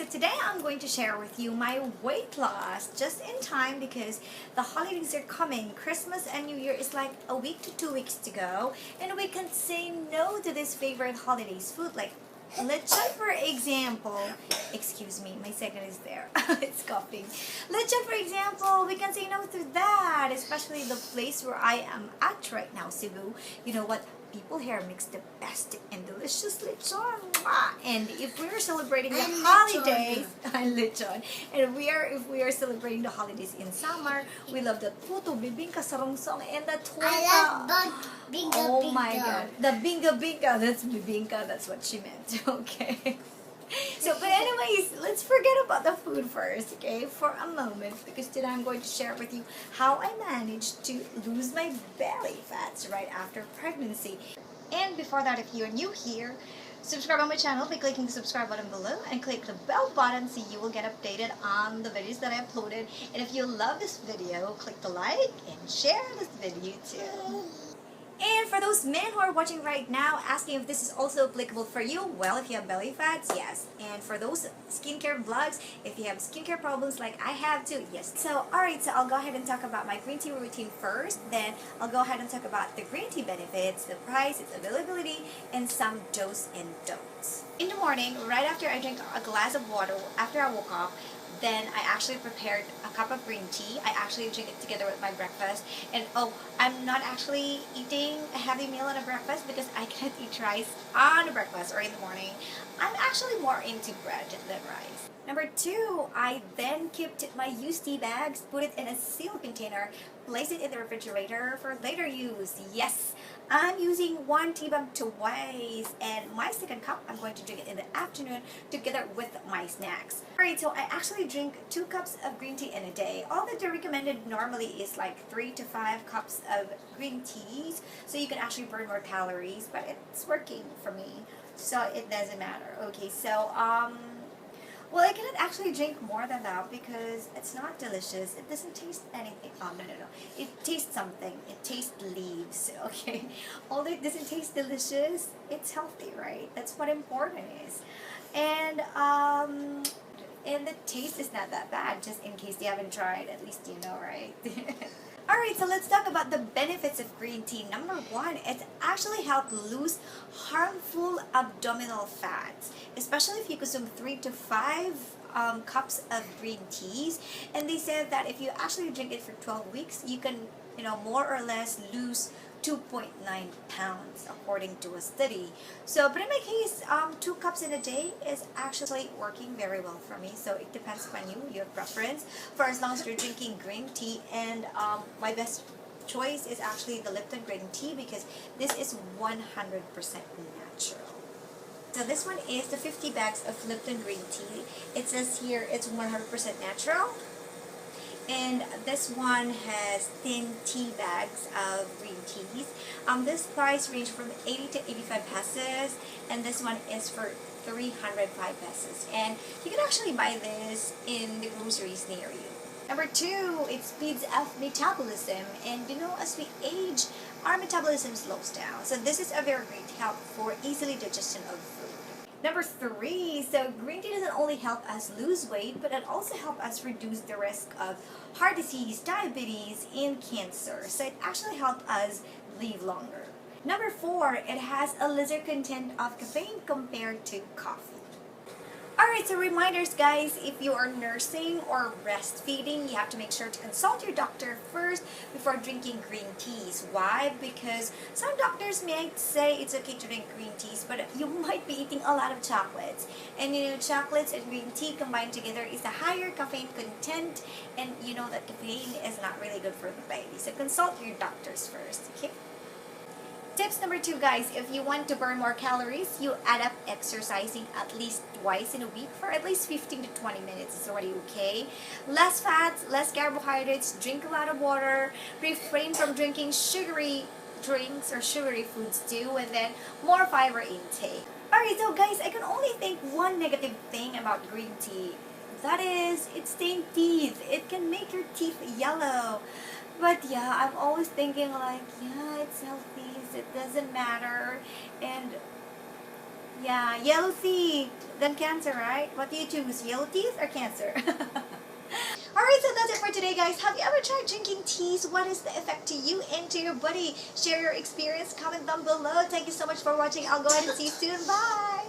Today I'm going to share with you my weight loss just in time because the holidays are coming. Christmas and New Year is like a week to 2 weeks to go, and we can say no to this favorite holidays food like lechon, for example. Excuse me, my second is there. It's coughing. Lechon, for example, we can say no to that, especially the place where I am at right now, Cebu. You know what? People here mix the best and delicious lechon. And if we're celebrating the holidays, lechon, and if we are celebrating the holidays in summer, we love the puto, bibingka, sarong-song, and the torta. I love bingo. Oh my god, the binga, that's bibingka, that's what she meant. Okay. So, but anyways, let's forget about the food first, okay, for a moment, because today I'm going to share with you how I managed to lose my belly fats right after pregnancy. And before that, if you're new here, subscribe on my channel by clicking the subscribe button below and click the bell button so you will get updated on the videos that I uploaded. And if you love this video, click the like and share this video too. And for those men who are watching right now, asking if this is also applicable for you, well, if you have belly fats, yes. And for those skincare vlogs, if you have skincare problems like I have too, yes. So, alright, so I'll go ahead and talk about my green tea routine first. Then, I'll go ahead and talk about the green tea benefits, the price, its availability, and some do's and don'ts. In the morning, right after I drink a glass of water, after I woke up, then I actually prepared a cup of green tea. I actually drink it together with my breakfast. And oh, I'm not actually eating a heavy meal on a breakfast because I can't eat rice on a breakfast or in the morning. I'm actually more into bread than rice. Number 2, I then kept my used tea bags, put it in a sealed container, place it in the refrigerator for later use. Yes, I'm using one tea bag twice, and my second cup, I'm going to drink it in the afternoon together with my snacks. Alright, so I actually drink 2 cups of green tea in a day. All that they recommended normally is like 3 to 5 cups of green teas, so you can actually burn more calories, but it's working for me, so it doesn't matter. Okay, so well, I cannot actually drink more than that because it's not delicious. It doesn't taste anything. Oh, no. It tastes something. It tastes leaves, okay? Although it doesn't taste delicious, it's healthy, right? That's what important is. And the taste is not that bad, just in case you haven't tried. At least you know, right? Alright, so let's talk about the benefits of green tea. Number 1, it actually helps lose harmful abdominal fats, especially if you consume 3 to 5 cups of green teas. And they said that if you actually drink it for 12 weeks, you can, more or less lose 2.9 pounds according to a study. So, but in my case, 2 cups in a day is actually working very well for me. So it depends upon you, your preference, for as long as you're drinking green tea. And my best choice is actually the Lipton green tea because this is 100% natural. So this one is the 50 bags of Lipton green tea. It says here it's 100% natural. And this one has 10 tea bags of green teas. This price range from 80 to 85 pesos, and this one is for 305 pesos. And you can actually buy this in the groceries near you. Number 2, it speeds up metabolism, and as we age, our metabolism slows down. So this is a very great help for easily digestion of food. Number 3, so green tea doesn't only help us lose weight, but it also helps us reduce the risk of heart disease, diabetes, and cancer. So it actually helps us live longer. Number 4, it has a lesser content of caffeine compared to coffee. Alright, so reminders guys, if you are nursing or breastfeeding, you have to make sure to consult your doctor first before drinking green teas. Why? Because some doctors might say it's okay to drink green teas, but you might be eating a lot of chocolates. And chocolates and green tea combined together is a higher caffeine content, and you know that caffeine is not really good for the baby. So consult your doctors first, okay? Tips number 2, guys, if you want to burn more calories, you add up exercising at least twice in a week for at least 15 to 20 minutes. It's already okay. Less fats, less carbohydrates, drink a lot of water, refrain from drinking sugary drinks or sugary foods too, and then more fiber intake. Alright, so guys, I can only think one negative thing about green tea. That is, it stains teeth. It can make your teeth yellow. But yeah, I'm always thinking like, yeah, it's healthy, so it doesn't matter. And yeah, yellow teeth, then cancer, right? What do you choose, yellow teeth or cancer? Alright, so that's it for today, guys. Have you ever tried drinking teas? What is the effect to you and to your body? Share your experience, comment down below. Thank you so much for watching. I'll go ahead and see you soon. Bye!